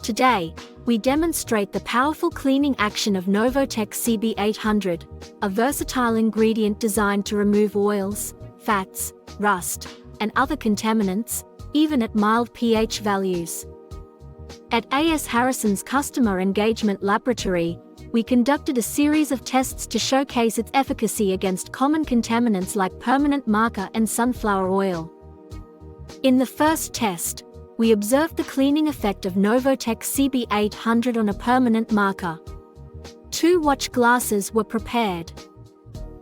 Today, we demonstrate the powerful cleaning action of Novotec CB800, a versatile ingredient designed to remove oils, fats, rust, and other contaminants, even at mild pH values. At A.S. Harrison's Customer Engagement Laboratory, we conducted a series of tests to showcase its efficacy against common contaminants like permanent marker and sunflower oil. In the first test, we observed the cleaning effect of Novotec CB800 on a permanent marker. 2 watch glasses were prepared.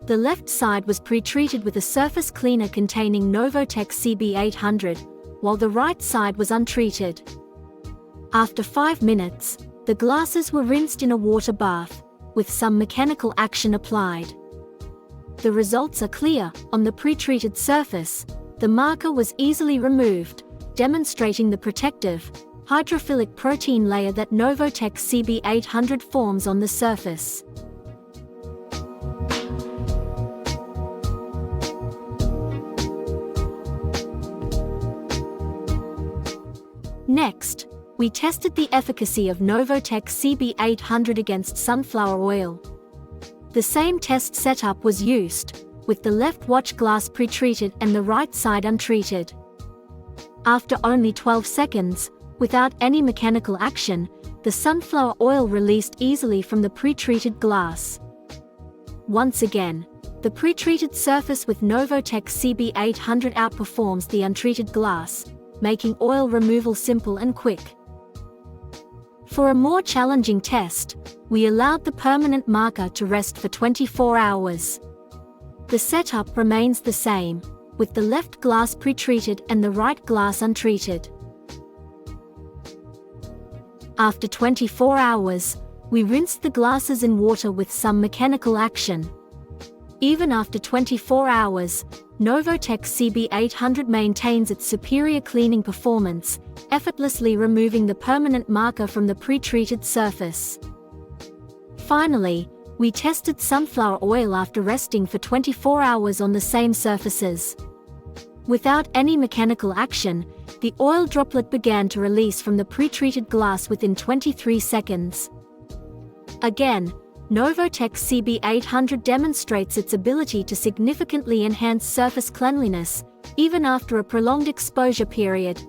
The left side was pre-treated with a surface cleaner containing Novotec CB800, while the right side was untreated. After 5 minutes, the glasses were rinsed in a water bath, with some mechanical action applied. The results are clear. On the pre-treated surface, the marker was easily removed, demonstrating the protective, hydrophilic protein layer that Novotec CB800 forms on the surface. Next, we tested the efficacy of Novotec CB800 against sunflower oil. The same test setup was used, with the left watch glass pre-treated and the right side untreated. After only 12 seconds, without any mechanical action, the sunflower oil released easily from the pre-treated glass. Once again, the pre-treated surface with Novotec CB800 outperforms the untreated glass, making oil removal simple and quick. For a more challenging test, we allowed the permanent marker to rest for 24 hours. The setup remains the same, with the left glass pre-treated and the right glass untreated. After 24 hours, we rinsed the glasses in water with some mechanical action. Even after 24 hours, Novotec CB800 maintains its superior cleaning performance, effortlessly removing the permanent marker from the pre-treated surface. Finally, we tested sunflower oil after resting for 24 hours on the same surfaces. Without any mechanical action, the oil droplet began to release from the pre-treated glass within 23 seconds. Again, Novotec CB800 demonstrates its ability to significantly enhance surface cleanliness, even after a prolonged exposure period.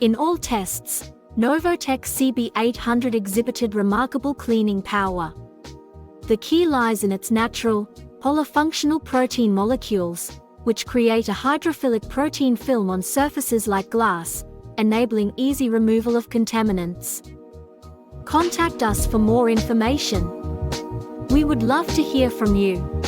In all tests, Novotec CB800 exhibited remarkable cleaning power. The key lies in its natural, polyfunctional protein molecules, which create a hydrophilic protein film on surfaces like glass, enabling easy removal of contaminants. Contact us for more information. We would love to hear from you.